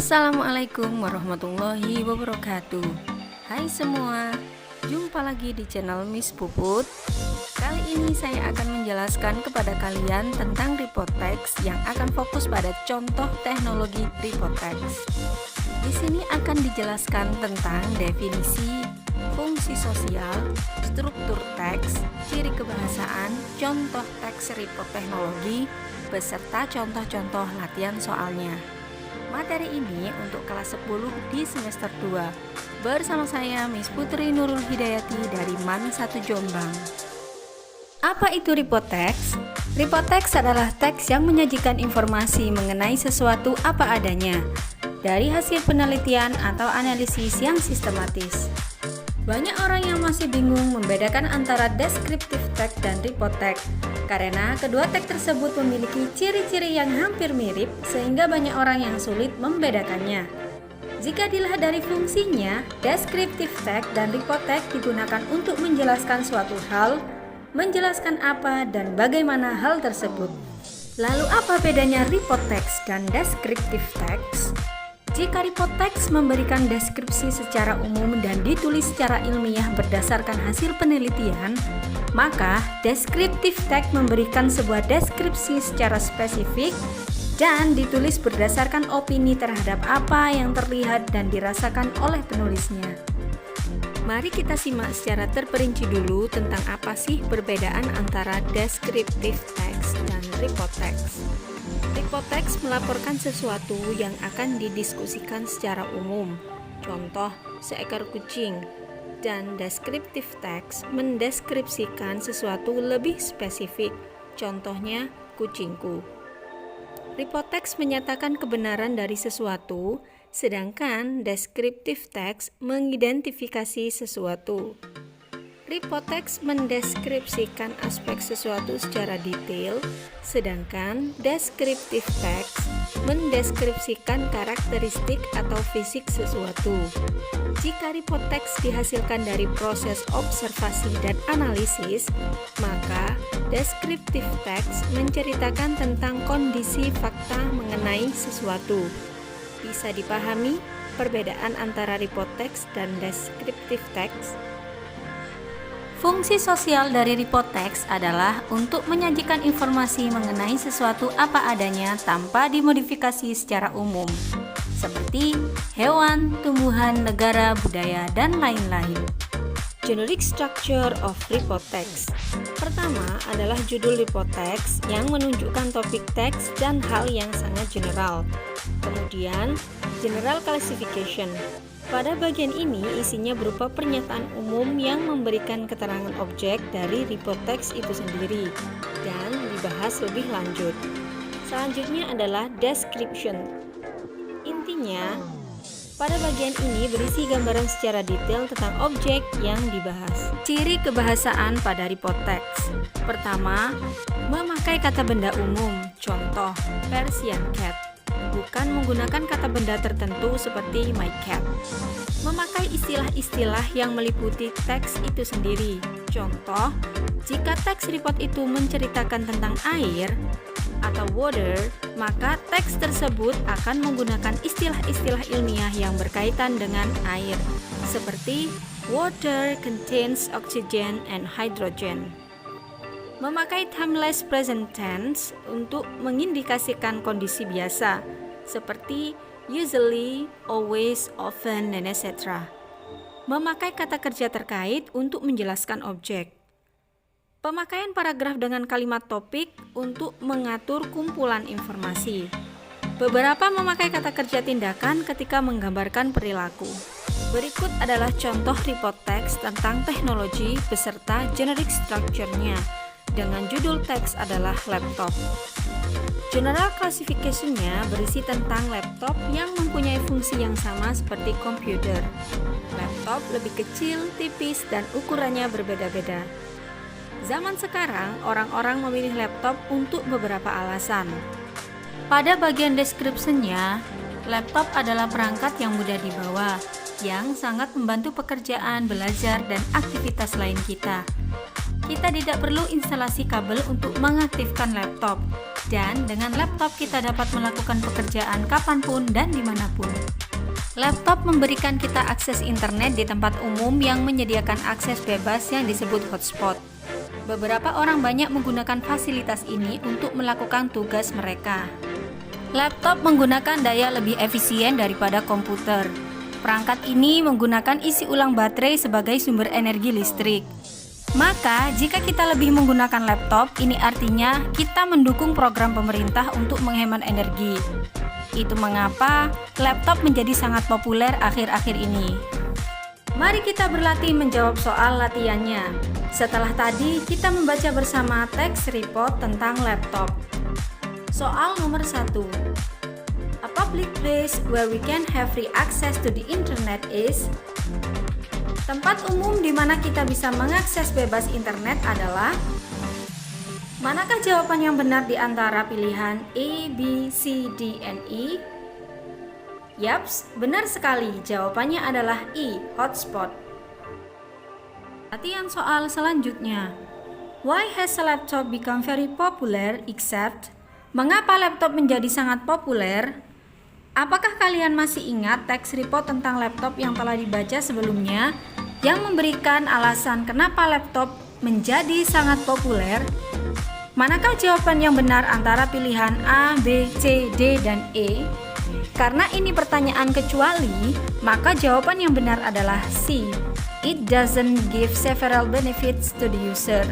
Assalamualaikum warahmatullahi wabarakatuh. Hai semua, jumpa lagi di channel Miss Puput. Kali ini saya akan menjelaskan kepada kalian tentang report text yang akan fokus pada contoh teknologi report text. Di sini akan dijelaskan tentang definisi, fungsi sosial, struktur teks, ciri kebahasaan, contoh teks report teknologi, beserta contoh-contoh latihan soalnya. Materi ini untuk kelas 10 di semester 2 bersama saya Miss Putri Nurul Hidayati dari MAN 1 Jombang. Apa itu report text? Report text adalah teks yang menyajikan informasi mengenai sesuatu apa adanya dari hasil penelitian atau analisis yang sistematis. Banyak orang yang masih bingung membedakan antara descriptive text dan report text karena kedua teks tersebut memiliki ciri-ciri yang hampir mirip sehingga banyak orang yang sulit membedakannya. Jika dilihat dari fungsinya, descriptive text dan report text digunakan untuk menjelaskan suatu hal, menjelaskan apa dan bagaimana hal tersebut. Lalu apa bedanya report text dan descriptive text? Jika report text memberikan deskripsi secara umum dan ditulis secara ilmiah berdasarkan hasil penelitian, maka descriptive text memberikan sebuah deskripsi secara spesifik dan ditulis berdasarkan opini terhadap apa yang terlihat dan dirasakan oleh penulisnya. Mari kita simak secara terperinci dulu tentang apa sih perbedaan antara descriptive text dan report text. Report text melaporkan sesuatu yang akan didiskusikan secara umum, contoh seekor kucing, dan descriptive text mendeskripsikan sesuatu lebih spesifik, contohnya kucingku. Report text menyatakan kebenaran dari sesuatu, sedangkan descriptive text mengidentifikasi sesuatu. Report text mendeskripsikan aspek sesuatu secara detail, sedangkan descriptive text mendeskripsikan karakteristik atau fisik sesuatu. Jika report text dihasilkan dari proses observasi dan analisis, maka descriptive text menceritakan tentang kondisi fakta mengenai sesuatu. Bisa dipahami perbedaan antara report text dan descriptive text? Fungsi sosial dari report text adalah untuk menyajikan informasi mengenai sesuatu apa adanya tanpa dimodifikasi secara umum, seperti hewan, tumbuhan, negara, budaya, dan lain-lain. Generic structure of report text. Pertama adalah judul report text yang menunjukkan topik teks dan hal yang sangat general. Kemudian, general classification. Pada bagian ini isinya berupa pernyataan umum yang memberikan keterangan objek dari report text itu sendiri dan dibahas lebih lanjut. Selanjutnya adalah description. Intinya, pada bagian ini berisi gambaran secara detail tentang objek yang dibahas. Ciri kebahasaan pada report text. Pertama, memakai kata benda umum, contoh Persian cat. Bukan menggunakan kata benda tertentu seperti my cat. Memakai istilah-istilah yang meliputi teks itu sendiri. Contoh, jika teks report itu menceritakan tentang air atau water, maka teks tersebut akan menggunakan istilah-istilah ilmiah yang berkaitan dengan air, seperti water contains oxygen and hydrogen. Memakai timeless present tense untuk mengindikasikan kondisi biasa, seperti usually, always, often, dan etc. Memakai kata kerja terkait untuk menjelaskan objek. Pemakaian paragraf dengan kalimat topik untuk mengatur kumpulan informasi. Beberapa memakai kata kerja tindakan ketika menggambarkan perilaku. Berikut adalah contoh report text tentang teknologi beserta generic structure-nya dengan judul teks adalah laptop. General classification-nya berisi tentang laptop yang mempunyai fungsi yang sama seperti komputer. Laptop lebih kecil, tipis, dan ukurannya berbeda-beda. Zaman sekarang, orang-orang memilih laptop untuk beberapa alasan. Pada bagian description-nya, laptop adalah perangkat yang mudah dibawa, yang sangat membantu pekerjaan, belajar, dan aktivitas lain kita. Kita tidak perlu instalasi kabel untuk mengaktifkan laptop. Dan dengan laptop kita dapat melakukan pekerjaan kapanpun dan dimanapun. Laptop memberikan kita akses internet di tempat umum yang menyediakan akses bebas yang disebut hotspot. Beberapa orang banyak menggunakan fasilitas ini untuk melakukan tugas mereka. Laptop menggunakan daya lebih efisien daripada komputer. Perangkat ini menggunakan isi ulang baterai sebagai sumber energi listrik. Maka, jika kita lebih menggunakan laptop, ini artinya kita mendukung program pemerintah untuk menghemat energi. Itu mengapa laptop menjadi sangat populer akhir-akhir ini. Mari kita berlatih menjawab soal latihannya. Setelah tadi, kita membaca bersama teks report tentang laptop. Soal nomor 1. A public place where we can have free access to the internet is. Tempat umum di mana kita bisa mengakses bebas internet adalah. Manakah jawaban yang benar di antara pilihan A, B, C, D, and E? Yaps, benar sekali. Jawabannya adalah E, hotspot. Latihan soal selanjutnya. Why has a laptop become very popular except? Mengapa laptop menjadi sangat populer? Apakah kalian masih ingat teks report tentang laptop yang telah dibaca sebelumnya yang memberikan alasan kenapa laptop menjadi sangat populer? Manakah jawaban yang benar antara pilihan A, B, C, D, dan E? Karena ini pertanyaan kecuali, maka jawaban yang benar adalah C. It doesn't give several benefits to the user.